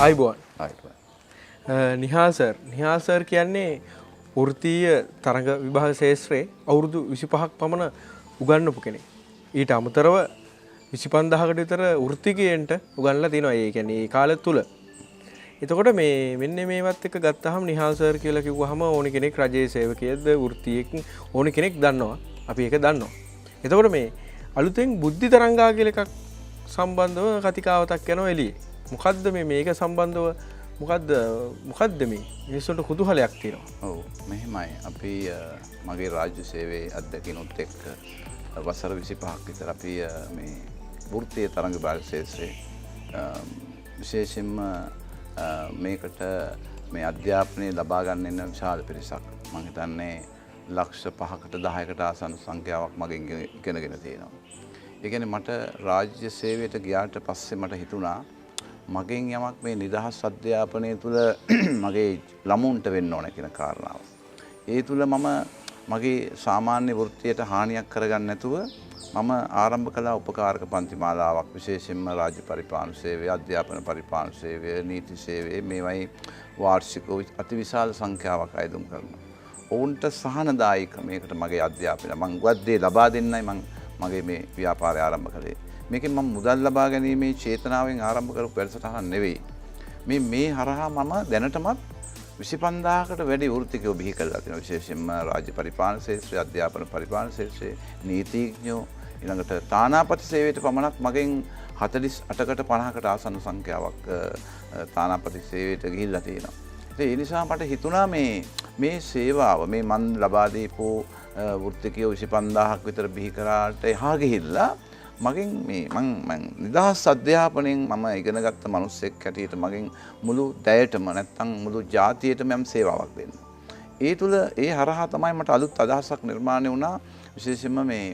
ආයිබෝන්. Nihal sir කියන්නේ වෘත්තීය තරඟ විභාග ශාස්ත්‍රයේ අවුරුදු 25ක් පමණ උගන්වපු කෙනෙක්. ඊට අමතරව 25000කට විතර වෘත්තිකයන්ට උගන්වලා තිනවා. ඒ කියන්නේ ඒ කාලය තුල. එතකොට මෙන්න මේවත් එක ගත්තාම නිහාල් සර් කියලා කිව්වහම ඕනි කෙනෙක් රජයේ සේවකයෙක්ද වෘත්තියෙක් ඕනි කෙනෙක් දන්නවා. අපි ඒක දන්නවා. එතකොට මේ අලුතෙන් බුද්ධි තරංගා කියලා එකක් සම්බන්ධව කතිකාවතක් යනවා එළියේ. මොකද්ද මේක සම්බන්ධව මොකද්ද මේ මිනිස්සුන්ට කුතුහලයක් තියෙනවා. ඔව් මෙහෙමයි. අපි මගේ රාජ්‍ය සේවයේ අත්දැකීමත් එක්ක වසර 25ක් විතර අපි මේ වෘත්තීය තරඟ විභාග ශාස්ත්‍රයේ විශේෂයෙන්ම මේකට මේ අධ්‍යාපනය ලබා ගන්න ඉන්න විශාල පිරිසක් මම හිතන්නේ ලක්ෂ 5කට 10කට ආසන්න සංඛ්‍යාවක් මගෙන් ඉගෙනගෙන තියෙනවා. ඒ කියන්නේ මට රාජ්‍ය සේවයට ගියාට පස්සේ මට හිතුණා මගෙන් යමක් මේ නිදහස් අධ්‍යාපනය තුළ මගේ ළමුන්ට වෙන්න ඕන කියන කාරණාව. ඒ තුළ මම මගේ සාමාන්‍ය වෘත්තියට හානියක් කරගන්න නැතුව මම ආරම්භ කළා උපකාරක පන්ති මාලාවක් විශේෂයෙන්ම රාජ්‍ය පරිපාලන සේවය, අධ්‍යාපන පරිපාලන සේවය, නීති සේවය මේවයි වාර්ෂිකව අතිවිශාල සංඛ්‍යාවක් අයදුම් කරනවා. ඔවුන්ට සහනදායී ක්‍රමයකට මගේ අධ්‍යාපනය මම ගොඩේ ලබා දෙන්නයි මගේ මේ ව්‍යාපාරය ආරම්භ කළේ. මේකෙන් මම මුදල් ලබා ගැනීමේ චේතනාවෙන් ආරම්භ කරපු වැඩසටහන නෙවෙයි. මේ හරහා මම දැනටමත් 25000කට වැඩි වෘත්තිකයෝ බිහි කරලා තියෙනවා. විශේෂයෙන්ම රාජ්‍ය පරිපාලන ශාස්ත්‍රය, අධ්‍යාපන පරිපාලන ශාස්ත්‍රය, නීතිඥයෝ ඊළඟට තානාපති සේවයට පමණක් මගෙන් 48කට 50කට ආසන්න සංඛ්‍යාවක් තානාපති සේවයට ගිහිල්ලා තියෙනවා. ඒ නිසා මට හිතුණා මේ සේවාව මේ මන් ලබා දීපු වෘත්තිකයෝ 25000ක් විතර බිහි කරාට එහා ගිහිල්ලා මගෙන් මං නිදහස් අධ්‍යාපනයෙන් මම ඉගෙනගත්ත මිනිස්සෙක් හැටියට මගෙන් මුළු දැයටම නැත්තම් මුළු ජාතියටම යම් සේවාවක් දෙන්න. ඒ තුල ඒ හරහා තමයි මට අලුත් අදහසක් නිර්මාණය වුණා විශේෂයෙන්ම මේ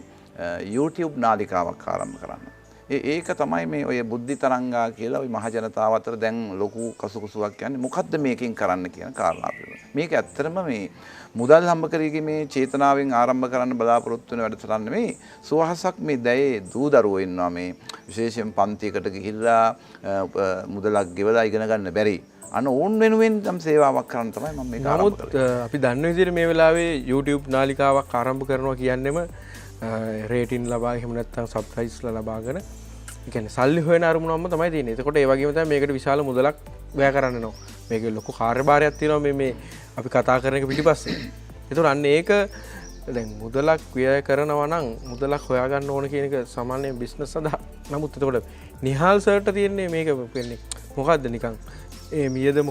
YouTube නාලිකාවක් ආරම්භ කරන්න. ඒක තමයි මේ ඔය බුද්ධි තරංගා කියලා ওই මහ ජනතාව අතර දැන් ලොකු කසුකුසුවක් කියන්නේ මොකද්ද මේකෙන් කරන්න කියන කාරණාව පිළිබඳව. මේක ඇත්තටම මේ මුදල් හම්බ කරගීමේ මේ චේතනාවෙන් ආරම්භ කරන්න බලාපොරොත්තු වෙන වැඩසටහන නෙමෙයි. සුවහසක් මේ දැයේ දූ දරුවෝ ඉන්නවා මේ විශේෂයෙන් පන්තියකට ගිහිල්ලා මුදලක් ගෙවලා ඉගෙන ගන්න බැරි. අන්න ඕන් වෙනුවෙන් නම් සේවාවක් කරන්න තමයි මම මේක ආරම්භ කළේ. අපි දන්න විදිහට මේ වෙලාවේ YouTube නාලිකාවක් ආරම්භ කරනවා කියන්නේම රේටින් ලබා එහෙම නැත්නම් සබ්ස්ක්‍රයිබ්ස්ලා ලබාගෙන ඒ කියන්නේ සල්ලි හොයන අරමුණක්ම තමයි තියෙන්නේ. එතකොට ඒ වගේම තමයි මේකට විශාල මුදලක් වැය කරන්න ඕන. මේකේ ලොකු කාර්යභාරයක් තියෙනවා මේ අපි කතා කරන එක පිටිපස්සේ. ඒතකොට අන්න ඒක දැන් මුදලක් වැය කරනවා නම් මුදලක් හොයාගන්න ඕන කියන එක සාමාන්‍ය බිස්නස් සඳහා. නමුත් එතකොට නිහාල් සර්ට තියෙන්නේ මේක වෙන්නේ මොකද්ද නිකන් ඒ මියදම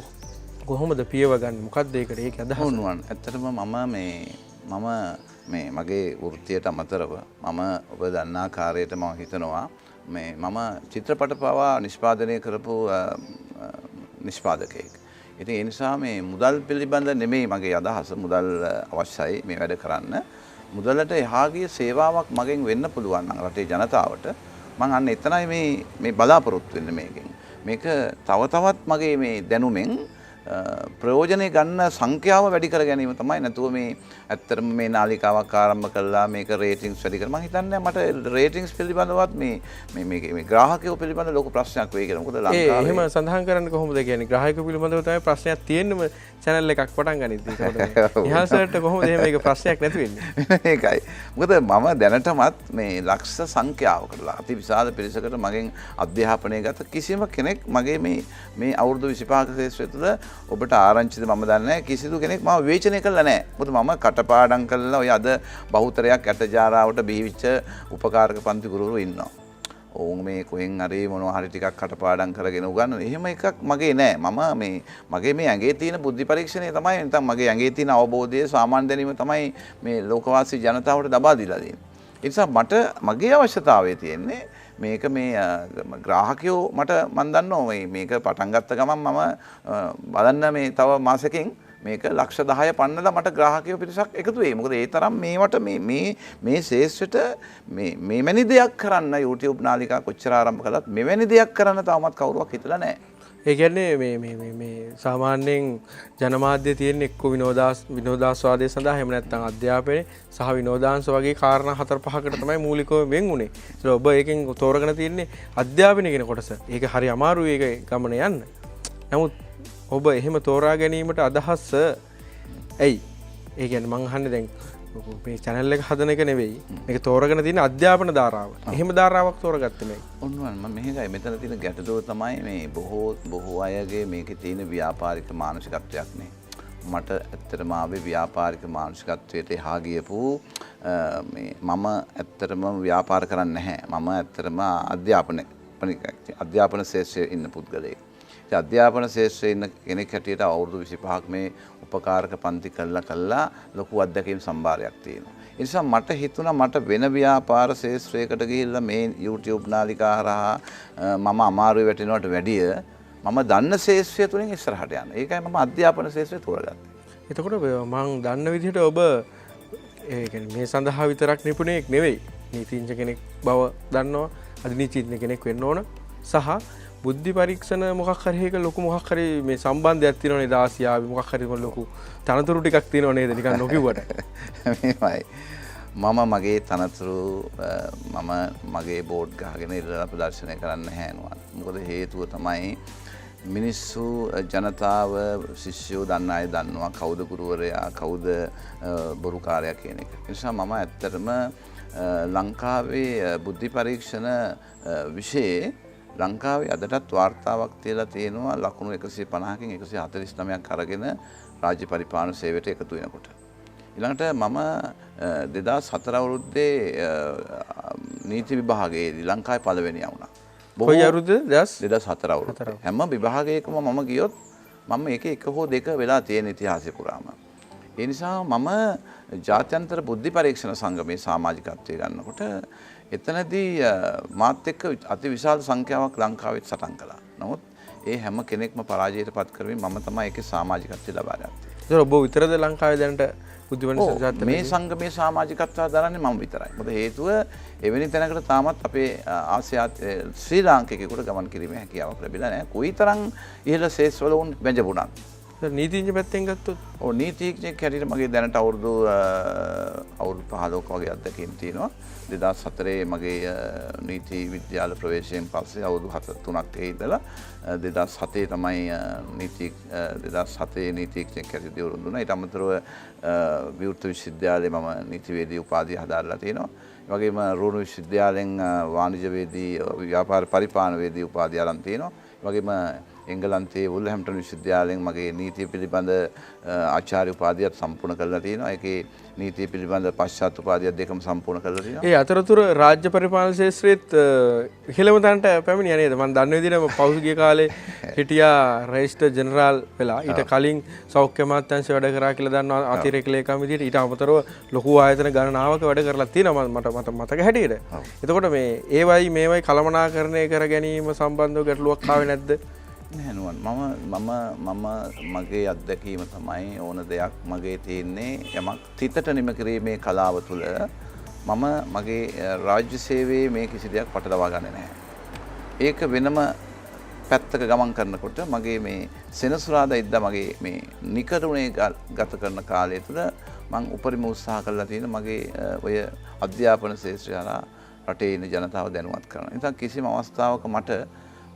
කොහොමද පියව ගන්න මොකද්ද ඒකට ඒක අදහස් වුණාන්. ඇත්තටම මම මගේ වෘත්තියට අමතරව මම ඔබ දන්නා කාර්යයට මම හිතනවා මම චිත්‍රපට පවා නිෂ්පාදනය කරපු නිෂ්පාදකයෙක්. ඉතින් ඒ නිසා මේ මුදල් පිළිබඳ නෙමෙයි මගේ අදහස. මුදල් අවශ්‍යයි මේ වැඩ කරන්න. මුදලට එහා ගිය සේවාවක් මගෙන් වෙන්න පුළුවන් නම් රටේ ජනතාවට මම අන්න එතනයි මේ බලාපොරොත්තු වෙන්නේ මේකෙන්. මේක තව තවත් මගේ මේ දැනුමෙන් ප්‍රයෝජනෙ ගන්න සංඛ්‍යාව වැඩි කර ගැනීම තමයි. නැතුව මේ ඇත්තටම මේ නාලිකාවක් ආරම්භ කළා මේක රේටින්ග්ස් වැඩි කර මම හිතන්නේ මට රේටින්ග්ස් පිළිබඳවත් මේ ග්‍රාහකයෝ පිළිබඳ ලොකු ප්‍රශ්නයක් වෙයි කියලා. මොකද ලංකාවේ එහෙම සඳහන් කරන්න කොහොමද කියන්නේ ග්‍රාහකයෝ පිළිබඳව තමයි ප්‍රශ්නයක් තියෙන්නම channel එකක් පටන් ගනිද්දී. ඒකට නිහාල් සර්ට කොහොමද එහෙම මේක ප්‍රශ්නයක් නැති වෙන්නේ? ඒකයි. මොකද මම දැනටමත් මේ ලක්ෂ සංඛ්‍යාවකට අති විශාල පිරිසකට මගෙන් අධ්‍යාපනය ගත කිසිම කෙනෙක් මගේ මේ අවුරුදු 25ක ශේෂ්ත්‍රය තුළ ඔබට ආරංචිද මම දන්නේ නැහැ. කිසිදු කෙනෙක් මම විවේචනය කළා නැහැ. මොකද මම කටපාඩම් කරලා ඔය අද බහුතරයක් ඇටජාරාවට බිහිවිච්ච උපකාරක පන්ති ගුරුවරු ඉන්නවා. ඔවුන් මේ කොහෙන් හරි මොනවා හරි ටිකක් කටපාඩම් කරගෙන උගන්වන. එහෙම එකක් මගේ නෑ. මම මගේ මේ ඇඟේ තියෙන බුද්ධි පරීක්ෂණය තමයි නැත්නම් මගේ ඇඟේ තියෙන අවබෝධය සාමාන්‍ය දැනීම තමයි මේ ලෝකවාසී ජනතාවට ලබා දීලා තියෙන්නේ. ඒ නිසා මගේ අවශ්‍යතාවය තියෙන්නේ මේක මේ ග්‍රාහකයෝ මට මන් දන්නවා මේක පටන් ගත්ත ගමන් මම බලන්න මේ තව මාසෙකින් මේක ලක්ෂ 10 පන්නලා මට ග්‍රාහකයෝ පිරිසක් එකතු වෙයි. මොකද ඒ තරම් මේවට මේ ශේෂ්ත්‍රයට මෙවැනි දෙයක් කරන්න YouTube නාලිකා කොච්චර ආරම්භ කළත් මෙවැනි දෙයක් කරන්න තාමත් කවුරුවක් හිතලා නැහැ. ඒ කියන්නේ මේ සාමාන්‍යයෙන් ජනමාධ්‍ය තියෙන එක්ක විනෝදාස්වාදය සඳහා එහෙම නැත්නම් අධ්‍යාපනයේ සහ විනෝදාංශ වගේ කාරණා 4-5කට තමයි මූලිකව වෙන් උනේ. ඒක ඔබ එකෙන් තෝරගෙන තියන්නේ අධ්‍යාපනය කියන කොටස. ඒක හරි අමාරුයි ඒක ගමන යන්න. නමුත් ඔබ එහෙම තෝරා ගැනීමට අදහස් ඇයි ඒ කියන්නේ මං අහන්නේ දැන් මේ channel එක හදන එක නෙවෙයි මේක තෝරගෙන තියෙන අධ්‍යාපන ධාරාව. එහෙම ධාරාවක් තෝරගත්තේ නෑ. ඔන්වන් මම මේකයි මෙතන තියෙන ගැටලුව තමයි මේ බොහෝ අයගේ මේකේ තියෙන ව්‍යාපාරික මානසිකත්වයක් නේ. මට ඇත්තටම ආවේ ව්‍යාපාරික මානසිකත්වයට එහා ගියපු මේ මම ඇත්තටම ව්‍යාපාර කරන්නේ නැහැ. මම ඇත්තටම අධ්‍යාපන ශාස්ත්‍රයේ ඉන්න පුද්ගලයෙක්. ඒ අධ්‍යාපන ශාස්ත්‍රයේ ඉන්න කෙනෙක් හැටියට අවුරුදු 25ක් මේ උපකාරක පන්ති කළා ලොකු අත්දැකීම් සම්භාරයක් තියෙනවා. ඒ නිසා මට හිතුණා මට වෙන ව්‍යාපාර ශාස්ත්‍රයකට ගිහිල්ලා මේ YouTube නාලිකා හරහා මම අමාරුවේ වැටෙනවට වැඩිය මම දන්න ශාස්ත්‍රය තුලින් ඉස්සරහට යන්න. ඒකයි මම අධ්‍යාපන ශාස්ත්‍රය තෝරගත්තේ. එතකොට මම දන්න විදිහට ඔබ ඒ කියන්නේ මේ සඳහා විතරක් නිපුණයෙක් නෙවෙයි. නීතිඥ කෙනෙක් බව දන්නවා. අධිනීතිඥ කෙනෙක් වෙන්න ඕන. සහ බුද්ධි පරීක්ෂණ මොකක් හරි එක ලොකු මොකක් හරි මේ සම්බන්ධයක් තියෙනවනේ ආසියාවේ මොකක් හරි ලොකු තනතුරු ටිකක් තියෙනව නේද නිකන් නොකියුවට. මේවයි. මම මගේ තනතුරු මගේ බෝඩ් ගහගෙන ඉරලා ප්‍රදර්ශනය කරන්න හැනුවා. මොකද හේතුව තමයි මිනිස්සු ජනතාව ශිෂ්‍යයෝ දන්න අය දන්නවා කවුද ගුරුවරයා කවුද බොරුකාරයා කියන එක. ඒ නිසා මම ඇත්තටම ලංකාවේ බුද්ධි පරීක්ෂණ විෂයේ ලංකාවේ අදටත් වාර්තාවක් තියලා තියෙනවා ලකුණු 150කින් 149ක් අරගෙන රාජ්‍ය පරිපාලන සේවයට එකතු වෙනකොට. ඊළඟට මම 2004 අවුරුද්දේ නීති විභාගයේදී ලංකාවේ පළවෙනියා වුණා. කොයි අවුරුද්දද? 2004 අවුරුද්දේ. හැම විභාගයකම මම ගියොත් මම එකේ එක හෝ දෙක වෙලා තියෙන ඉතිහාසය පුරාම. ඒ නිසා මම ජාත්‍යන්තර බුද්ධි පරීක්ෂණ සංගමේ සමාජිකත්වයේ ගන්නකොට එතනදී මාත් එක්ක අති විශාල සංඛ්‍යාවක් ලංකාවෙත් සටන් කළා. නමුත් ඒ හැම කෙනෙක්ම පරාජයට පත් කරමින් මම තමයි ඒකේ සමාජිකත්වය ලබා ගත්තේ. ඒක ඔබ විතරද ලංකාවේ දැනට බුද්ධිපරීක්ෂණ මේ සංගමයේ සමාජිකත්වය දරන්නේ මම විතරයි. මොකද හේතුව එවැනි තැනකට තාමත් අපේ ආසියාත් ශ්‍රී ලාංකිකයෙකුට ගමන් කිරීමේ හැකියාවක් ලැබිලා නැහැ. කොයිතරම් ඉහළ ශේෂ්ඨවල වුන් වැජඹුණත්. නීතිඥ පැත්තෙන් ගත්තොත් නීතිඥයෙක් හැටියට මගේ දැනට අවුරුදු 15ක වගේ අත්දැකීම් තියෙනවා. 2004 මගේ නීති විද්‍යාල ප්‍රවේශයෙන් පස්සේ අවුරුදු 3ක් ඉඳලා 2007 තමයි 2007 නීතිඥයෙක් හැටියට දියුණු වුණා. ඊට අමතරව විවෘත විශ්වවිද්‍යාලයේ මම නීතිවේදී උපාධිය හදාරලා තියෙනවා. ඒ වගේම රෝණ විශ්වවිද්‍යාලයෙන් වාණිජ්‍යවේදී ව්‍යාපාර පරිපාලනවේදී උපාධිය අරන් තියෙනවා. ඒ වගේම එංගලන්තයේ වුල්හැම්ප්ටන් විශ්වවිද්‍යාලයෙන් මගේ නීතිය පිළිබඳ ආචාර්ය උපාධියත් සම්පූර්ණ කරලා තියෙනවා. ඒකේ නීතිය පිළිබඳ පශ්චාත් උපාධියක් දෙකම සම්පූර්ණ කරලා තියෙනවා. ඒ අතරතුර රාජ්‍ය පරිපාලන ශාස්ත්‍රයේත් ඉහළම තැනට පැමිණියා නේද? මම දන්න විදිහට පෞද්ගලික කාලේ හිටියා රෙජිස්ටර් ජෙනරාල් වෙලා. ඊට කලින් සෞඛ්‍ය අමාත්‍යාංශය වැඩ කරා කියලා දන්නවා අතිරේක ලේකම් විදිහට. ඊට අමතරව ලොකු ආයතන ගණනාවක වැඩ කරලා තියෙනවා මට මතක හැටියට. එතකොට මේ ඒවයි මේවයි කළමනාකරණය කර ගැනීම සම්බන්ධව ගැටලුවක් ආවේ නැද්ද? නෑනුවන් මම මගේ අත්දැකීම තමයි ඕන දෙයක් මගේ තියෙන්නේ යමක් තිතට නිම කිරීමේ කලාව තුළ මම මගේ රාජ්‍ය සේවයේ මේ කිසි දෙයක් පටලවා ගන්නේ නැහැ. ඒක වෙනම පැත්තක ගමන් කරනකොට මගේ මේ සෙනසුරාදා ඉදලා මගේ මේ නිකරුණේ ගත කරන කාලය තුළ මම උපරිම උත්සාහ කළා තියෙන මගේ ඔය අධ්‍යාපන ශාස්ත්‍රය හරහා රටේ ඉන්න ජනතාව දැනුවත් කරනවා. ඉතින් කිසිම අවස්ථාවක මට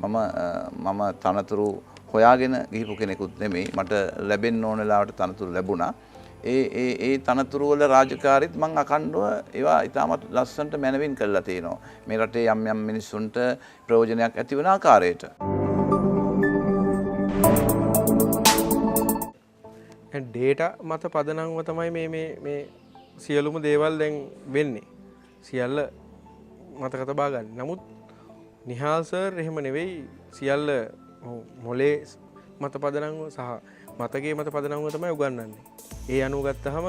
මම තනතුරු හොයාගෙන ගිහිපු කෙනෙකුත් නෙමෙයි. මට ලැබෙන්න ඕන වෙලාවට තනතුරු ලැබුණා. ඒ තනතුරු වල රාජකාරීත් මම අකණ්ඩව ඒවා ඉතාමත් ලස්සනට මැනවින් කරලා තියෙනවා. මේ රටේ යම් මිනිස්සුන්ට ප්‍රයෝජනයක් ඇති වෙන ආකාරයට. ඩේටා මත පදනම්ව තමයි මේ සියලුම දේවල් දැන් වෙන්නේ. සියල්ල මතක තබා ගන්න. නමුත් නිහාල් සර් එහෙම නෙවෙයි සියල්ල මොලේ මත පදනම්ව සහ මතකයේ මත පදනම්ව තමයි උගන්වන්නේ. ඒ අනුව ගත්තහම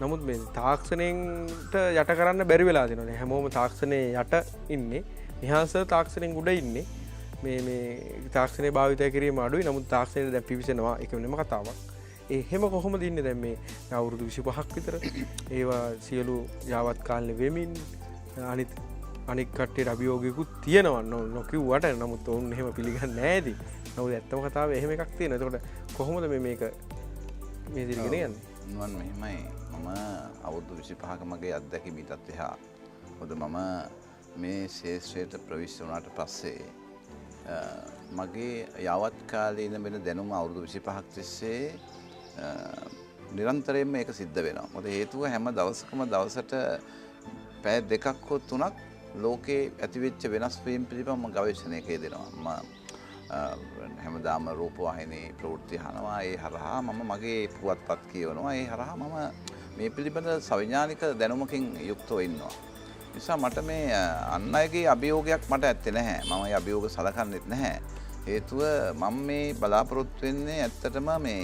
නමුත් මේ තාක්ෂණයට යට කරන්න බැරි වෙලා තියෙනවා. හැමෝම තාක්ෂණයේ යට ඉන්නේ. නිහාල් සර් තාක්ෂණයෙන් උඩ ඉන්නේ. මේ තාක්ෂණය භාවිතය කිරීම අඩුයි. නමුත් තාක්ෂණය දැන් පිවිසෙනවා. ඒක වෙනම කතාවක්. එහෙම කොහොමද ඉන්නේ දැන් මේ අවුරුදු 25ක් විතර ඒවා සියලු යාවත් කාලේ වෙමින් අනික් කට්ටියට අභියෝගයකුත් තියෙනවා නොකිව්වට. නමුත් ඔවුන් එහෙම පිළිගන්නේ නැහැ ඉතින්. නමුත් ඇත්තම කතාව එහෙම එකක් තියෙනවා. එතකොට කොහොමද මේක මේ දිගට යන්නේ? නුවන් මෙහෙමයි. මම අවුරුදු 25ක මගේ අත්දැකීම් ඊටත් එහා. මොකද මම මේ ශාස්ත්‍රයට ප්‍රවිෂ්ඨ වුණාට පස්සේ මගේ යවත් කාලීන වෙන දැනුම අවුරුදු 25ක් තිස්සේ නිරන්තරයෙන්ම ඒක සිද්ධ වෙනවා. මොකද හේතුව හැම දවසකම දවසට පැය 2ක් හෝ 3ක් ලෝකේ ඇතිවෙච්ච වෙනස් වීම් පිළිබඳව මම ගවේෂණයක යෙදෙනවා. හැමදාම රූපවාහිනී ප්‍රවෘත්ති අහනවා. ඒ හරහා මම මගේ පුවත්පත් කියවනවා. ඒ හරහා මම මේ පිළිබඳ සවිඥානික දැනුමකින් යුක්තව ඉන්නවා. නිසා මට මේ අන් අයගේ අභියෝගයක් මට ඇත්තේ නැහැ. මම ඒ අභියෝග සලකන්නෙත් නැහැ. හේතුව මම මේ බලාපොරොත්තු වෙන්නේ ඇත්තටම මේ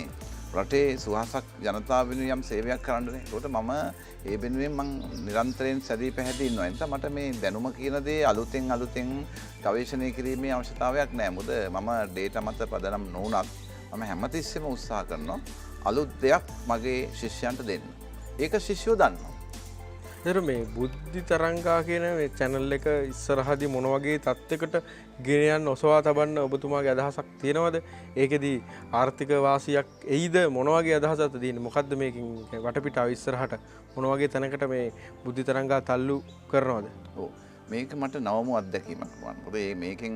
රටේ සුවහසක් ජනතාව වෙනුවෙන් යම් සේවයක් කරන්නනේ. ඒකට මම ඒ වෙනුවෙන් මම නිරන්තරයෙන් සැදී පැහැදී ඉන්නවා. ඒ නිසා මට මේ දැනුම කියන දේ අලුතෙන් ගවේෂණය කිරීමේ අවශ්‍යතාවයක් නැහැ. මොකද මම ඩේටා මත පදනම් නොවුනත් මම හැමතිස්සෙම උත්සාහ කරනවා අලුත් දෙයක් මගේ ශිෂ්‍යයන්ට දෙන්න. ඒක ශිෂ්‍යෝ දන්නවා. එතකොට මේ බුද්ධි තරංගා කියන මේ channel එක ඉස්සරහදී මොන වගේ තත්යකට ගෙන යන්න ඔසවා තබන්න ඔබතුමාගේ අදහසක් තියෙනවද? ඒකෙදි ආර්ථික වාසියක් එයිද? මොන වගේ අදහසක්ද තියෙන්නේ? මොකද්ද මේකෙන් වටපිටාව ඉස්සරහට මොන වගේ තැනකට මේ බුද්ධි තරංගා තල්ලු කරනවද? ඔව්. මේක මට නවම අත්දැකීමක් වුණා. මොකද මේකෙන්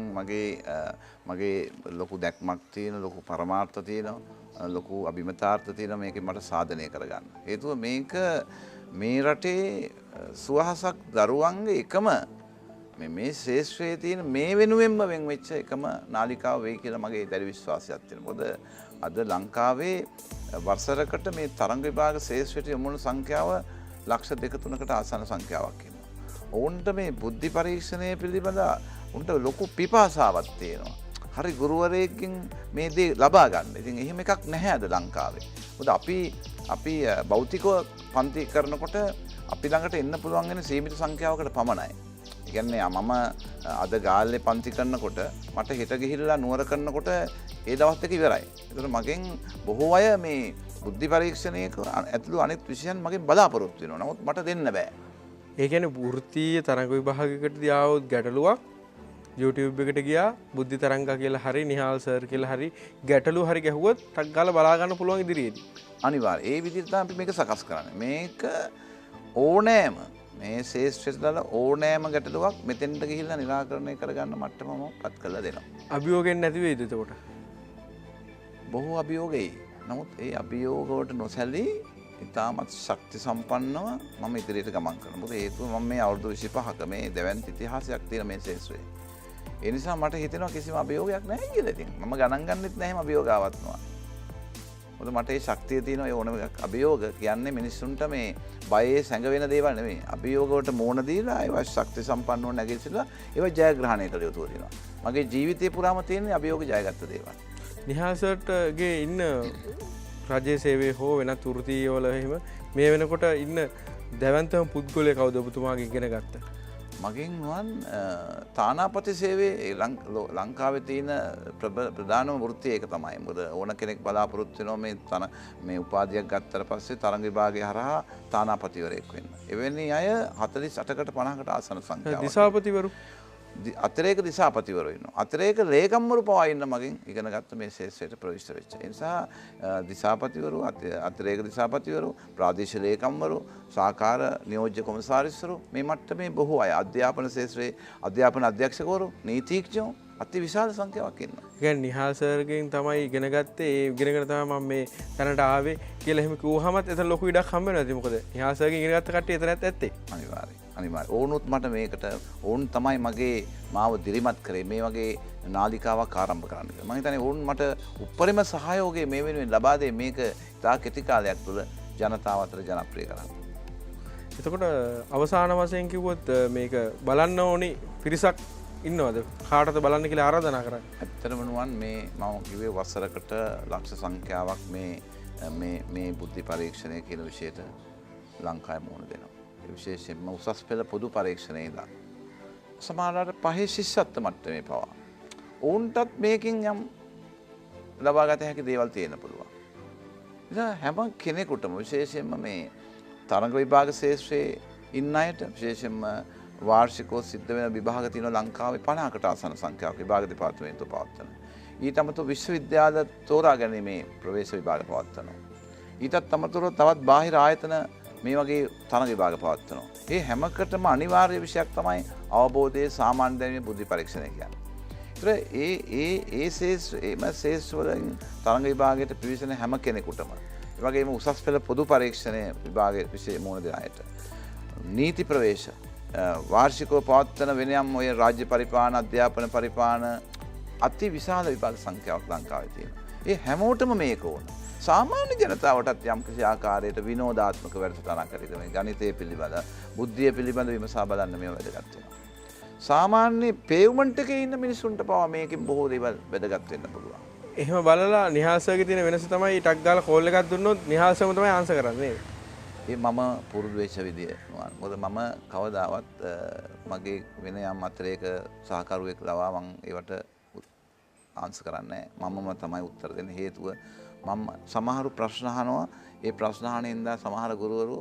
මගේ ලොකු දැක්මක් තියෙන, ලොකු පරමාර්ථ තියෙනවා, ලොකු අභිමතාර්ථ තියෙනවා මේකෙන් මට සාධනය කරගන්න. හේතුව මේක මේ රටේ සුවහසක් දරුවන්ගේ එකම මේ ශේෂ්ත්‍රයේ තියෙන මේ වෙනුවෙන්ම වෙන් වෙච්ච එකම නාලිකාව වෙයි කියලා මගේ දැඩි විශ්වාසයක් තියෙනවා. මොකද අද ලංකාවේ වසරකට මේ තරංග විභාග ශේෂ්ත්‍රයට යොමු වන සංඛ්‍යාව ලක්ෂ 2-3කට ආසන්න සංඛ්‍යාවක් ඉන්නවා. ඔවුන්ට මේ බුද්ධි පරීක්ෂණය පිළිබඳ උන්ට ලොකු පිපාසාවක් තියෙනවා. හරි ගුරුවරයෙක්ගෙන් මේ දේ ලබා ගන්න. ඉතින් එහෙම එකක් නැහැ අද ලංකාවේ. මොකද අපි භෞතිකව පන්ති කරනකොට අපි ළඟට එන්න පුළුවන් වෙන සීමිත සංඛ්‍යාවකට පමණයි. ඒ කියන්නේ මම අද ගාල්ලේ පන්ති කරනකොට මට හෙට ගිහිල්ලා නුවර කරනකොට ඒ දවස් දෙක ඉවරයි. ඒකට මගෙන් බොහෝ අය මේ බුද්ධි පරීක්ෂණයක ඇතුළු අනෙක් විෂයන් මගෙන් බලාපොරොත්තු වෙනවා. නමුත් මට දෙන්න බෑ. ඒ කියන්නේ වෘත්තීය තරඟ විභාගයකටදී ආවොත් ගැටලුවක් YouTube එකට ගියා බුද්ධි තරංගා කියලා හරි නිහාල් සර් කියලා හරි ගැටලු හරි ගැහුවොත් ටක් ගාලා බලා ගන්න පුළුවන් ඉදිරියේදී. අනිවාර්යයෙන් ඒ විදිහට තමයි අපි මේක සකස් කරන්නේ. මේක ඕනෑම මේ ශේෂ්ත්‍රයට දාලා ඕනෑම ගැටලුවක් මෙතෙන්ට ගිහිල්ලා निराකරණය කරගන්න මට්ටමම පත් කරලා දෙනවා. අභියෝගයෙන් නැති වෙයිද එතකොට? බොහෝ අභියෝගයි. නමුත් ඒ අභියෝග වලට නොසැලී ඉතාමත් ශක්ති සම්පන්නව මම ඉදිරියට ගමන් කරනවා. මොකද හේතුව මම මේ අවුරුදු 25ක මේ දැවැන්ත ඉතිහාසයක් තියෙන මේ ශේෂ්ත්‍රයේ. ඒ නිසා මට හිතෙනවා කිසිම අභියෝගයක් නැහැ කියලා. ඉතින් මම ගණන් ගන්නෙත් නැහැ එහෙම අභියෝගාවත්නවා. මොකද මට ඒ ශක්තිය තියෙනවා. ඒ ඕනම අභියෝග කියන්නේ මිනිස්සුන්ට මේ බයේ සැඟවෙන දේවල් නෙමෙයි. අභියෝග වලට මෝන දීලා ඒවා ශක්ති සම්පන්නව නැගිටලා ඒවා ජයග්‍රහණය කළ යුතු වෙනවා. මගේ ජීවිතේ පුරාම තියෙන අභියෝග ජයගත්ත දේවල්. නිහාල් සර්ට්ගේ ඉන්න රජයේ සේවයේ හෝ වෙනත් වෘත්තීය වල එහෙම මේ වෙනකොට ඉන්න දැවැන්තම පුද්ගලයා කවුද ඔබතුමාගේ ඉගෙන ගත්තා? මගෙන් වන් තානාපති සේවයේ ලංකාවේ තියෙන ප්‍රධානම වෘත්තිය ඒක තමයි. මොකද ඕන කෙනෙක් බලාපොරොත්තු වෙනවා මේ උපාධියක් ගත්තට පස්සේ තරඟ විභාගය හරහා තානාපතිවරයෙක් වෙන්න. එවැනි අය 48කට 50කට ආසන සංඛ්‍යාවක්. දිසාපතිවරු අතිරේක දිසාපතිවරු ඉන්නවා. අතිරේක ලේකම්වරු පවා ඉන්න මගෙන් ඉගෙන ගත්ත මේ ශේෂ්ත්‍රයට ප්‍රවිෂ්ඨ වෙච්ච. ඒ නිසා දිසාපතිවරු, අතිරේක දිසාපතිවරු, ප්‍රාදේශීය ලේකම්වරු, සහකාර නියෝජ්‍ය කොමසාරිස්වරු මේ මට්ටමේ බොහෝ අය අධ්‍යාපන ශේෂ්ත්‍රයේ අධ්‍යාපන අධ්‍යක්ෂකවරු, නීතිඥයෝ අති විශාල සංඛ්‍යාවක් ඉන්නවා. ඒ කියන්නේ නිහාල් සර්ගෙන් තමයි ඉගෙන ගත්තේ. ඒ ඉගෙනගෙන තමයි මම මේ තැනට ආවේ කියලා එහෙම කිව්වහමත් එතන ලොකු ඉඩක් හම්බ වෙනවා. ඉතින් මොකද නිහාල් සර්ගෙන් ඉගෙන ගත්ත කට්ටිය එතනත් ඇත්තේ. අනිවාර්යයෙන්. ඕනුත් මට මේකට ඕන් තමයි මගේ මාව දිරිමත් කරේ මේ වගේ නාලිකාවක් ආරම්භ කරන්න කියලා. මම හිතන්නේ ඕන් මට උපරිම සහයෝගය මේ වෙනුවෙන් ලබා දෙයි මේක තා කෙටි කාලයක් තුළ ජනතාව අතර ජනප්‍රිය කරන්න. එතකොට අවසාන වශයෙන් කිව්වොත් මේක බලන්න ඕනි පිරිසක් ඉන්නවද? කාටද බලන්න කියලා ආරාධනා කරන්නේ? ඇත්තටම නුවන් මේ මම කිව්වේ වසරකට ලක්ෂ සංඛ්‍යාවක් මේ බුද්ධි පරීක්ෂණය කියන විෂයට ලංකාවේ මුහුණ දෙනවා. විශේෂයෙන්ම උසස් පෙළ පොදු පරීක්ෂණයේ ඉඳන් සමහරවිට පහේ ශිෂ්‍යත්ව මට්ටමේ පවා ඔවුන්ටත් මේකින් යම් ලබාගත හැකි දේවල් තියෙන්න පුළුවන්. ඉතින් හැම කෙනෙකුටම විශේෂයෙන්ම මේ තරඟ විභාග ශාස්ත්‍රයේ ඉන්න අයට විශේෂයෙන්ම වාර්ෂිකව සිද්ධ වෙන විභාග තියෙනවා ලංකාවේ 50කට ආසන්න සංඛ්‍යාවක් විභාග දෙපාර්තමේන්තුව පවත්වන. ඊට අමතරව විශ්වවිද්‍යාල තෝරා ගැනීමේ ප්‍රවේශ විභාග පවත්වනවා. ඊටත් අමතරව තවත් බාහිර ආයතන මේ වගේ තරඟ විභාග පවත්වනවා. මේ හැමකටම අනිවාර්ය විෂයක් තමයි අවබෝධයේ සාමාන්‍ය දැනීමේ බුද්ධි පරීක්ෂණය කියන්නේ. ඒ ශේෂ්ත්‍රවලින් තරඟ විභාගයට පිවිසෙන හැම කෙනෙකුටම ඒ වගේම උසස් පෙළ පොදු පරීක්ෂණය විභාගයේ විශේෂ මුහුණ දෙන අයට නීති ප්‍රවේශ වාර්ෂිකව පවත්වන වෙනයම් ඔය රාජ්‍ය පරිපාලන අධ්‍යාපන පරිපාලන අති විශාල විභාග සංඛ්‍යාවක් ලංකාවේ තියෙනවා. ඒ හැමෝටම මේක ඕන. සාමාන්‍ය ජනතාවටත් යම් කිසි ආකාරයකට විනෝදාත්මක වැඩසටහනක් කරගෙන මේ ගණිතය පිළිබඳ බුද්ධිය පිළිබඳ විමසා බලන්න මේව වැදගත් වෙනවා. සාමාන්‍ය පේවමන්ට් එකේ ඉන්න මිනිස්සුන්ට පවා මේකෙන් බොහෝ දේවල් වැදගත් වෙන්න පුළුවන්. එහෙම බලලා නිහාසගේ තියෙන වෙනස තමයි ටක් ගාලා කෝල් එකක් දුන්නොත් නිහාසම තමයි ආන්සර් කරන්නේ. ඒ මම පුරුදු වෙච්ච විදිය. මොකද මම කවදාවත් මගේ වෙන යම් අතරේක සහකරුවෙක් ලවා මම ඒවට ආන්සර් කරන්නේ නැහැ. මමම තමයි උත්තර දෙන්න හේතුව මම සමහරු ප්‍රශ්න අහනවා. ඒ ප්‍රශ්න අහනින්ද සමහර ගුරුවරු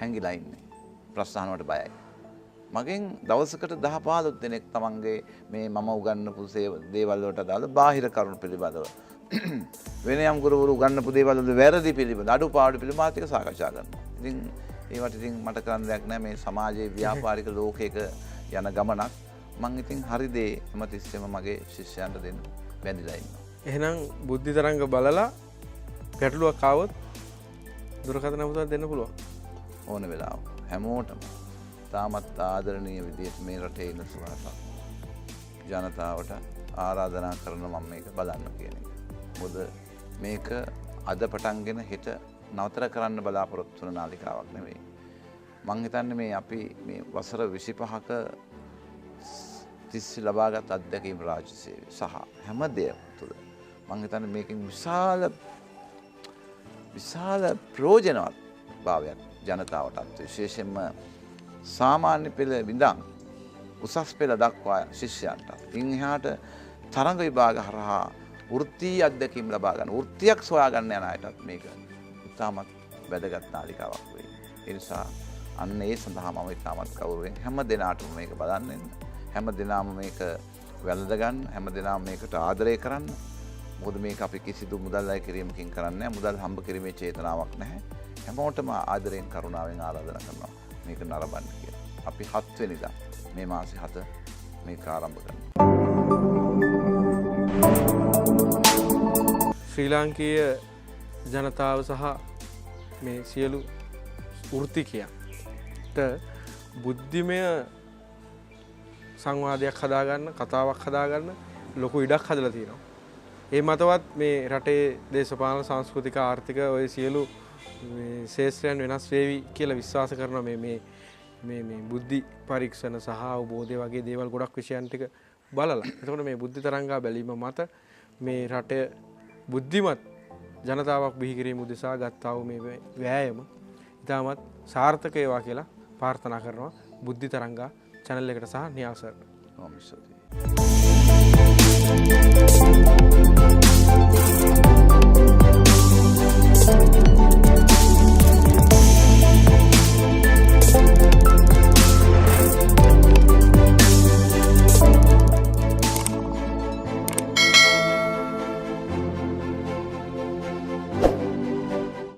හැංගිලා ඉන්නේ. ප්‍රශ්න අහනවට බයයි. මගෙන් දවසකට 10-15 දෙනෙක් තමන්ගේ මේ මම උගන්වපු දේවල් වලට අදාළ බාහිර කරුණු පිළිබඳව වෙන යම් ගුරුවරු උගන්වපු දේවල් වල වැරදි පිළිබඳ අඩුපාඩු පිළිබඳව මාත් එක්ක සාකච්ඡා කරනවා. ඉතින් ඒවට ඉතින් මට කරන්න දෙයක් නැහැ. මේ සමාජයේ ව්‍යාපාරික ලෝකයක යන ගමනක් මං ඉතින් හරි දේ හැමතිස්සෙම මගේ ශිෂ්‍යයන්ට දෙන්න බැඳිලා ඉන්නවා. එහෙනම් බුද්ධි තරංග බලලා ගැටලුවක් ආවොත් දුරකථන නම්බරයක් දෙන්න පුළුවන්. ඕන වෙලාව හැමෝටම තාමත් ආදරණීය විදිහට මේ රටේ ඉන්න සුවහසක් ජනතාවට ආරාධනා කරන මම මේක බලන්න කියන එක. මොකද මේක අද පටන්ගෙන හෙට නවතර කරන්න බලාපොරොත්තු වෙන නාලිකාවක් නෙවෙයි. මං හිතන්නේ මේ අපි මේ වසර 25ක තිස්සේ ලබාගත් අත්දැකීම් රාජ්‍ය සේවය සහ හැම දෙයක්ම තුළ මං හිතන්නේ මේකෙන් විශාල ප්‍රයෝජනවත් භාවයක් ජනතාවටත් විශේෂයෙන්ම සාමාන්‍ය පෙළ විඳන් උසස් පෙළ දක්වා ශිෂ්‍යයන්ට ඉන් එහාට තරඟ විභාග හරහා වෘත්තීය අත්දැකීම් ලබා ගන්න වෘත්තියක් සොයා ගන්න යන අයටත් මේක ඉතාමත් වැදගත් නාලිකාවක් වෙයි. ඒ නිසා අන්න ඒ සඳහා මම ඉතාමත් ගෞරවයෙන් හැම දිනාටම මේක බලන්න හැම දිනාම මේක වැළඳ ගන්න හැම දිනාම මේකට ආදරය කරන්න. මොකද මේක අපි කිසිදු මුදල් අය කිරීමකින් කරන්නේ නැහැ. මුදල් හම්බ කිරීමේ චේතනාවක් නැහැ. හැමෝටම ආදරයෙන් කරුණාවෙන් ආරාධනා කරනවා මේක නරඹන්න කියලා. අපි 7 වෙනිදා මේ මාසේ 7 මේක ආරම්භ කරනවා. ශ්‍රී ලාංකීය ජනතාව සහ මේ සියලු වෘත්තිකයන්ට බුද්ධිමය සංවාදයක් හදාගන්න කතාවක් හදාගන්න ලොකු ඉඩක් හදලා තියෙනවා. ඒ මතවත් මේ රටේ දේශපාලන සංස්කෘතික ආර්ථික ඔය සියලු ශේෂ්ත්‍රයන් වෙනස් වේවි කියලා විශ්වාස කරනවා මේ බුද්ධි පරීක්ෂණ සහ අවබෝධය වගේ දේවල් ගොඩක් විෂයන් ටික බලලා. එතකොට මේ බුද්ධි තරංගා බැලීම මත මේ රටේ බුද්ධිමත් ජනතාවක් බිහි කිරීම උදෙසා ගත්තා වූ මේ වෑයම ඉතාමත් සාර්ථක වේවා කියලා ප්‍රාර්ථනා කරනවා බුද්ධි තරංගා channel එකට සහ නියාසර්. නමස්කාරයි.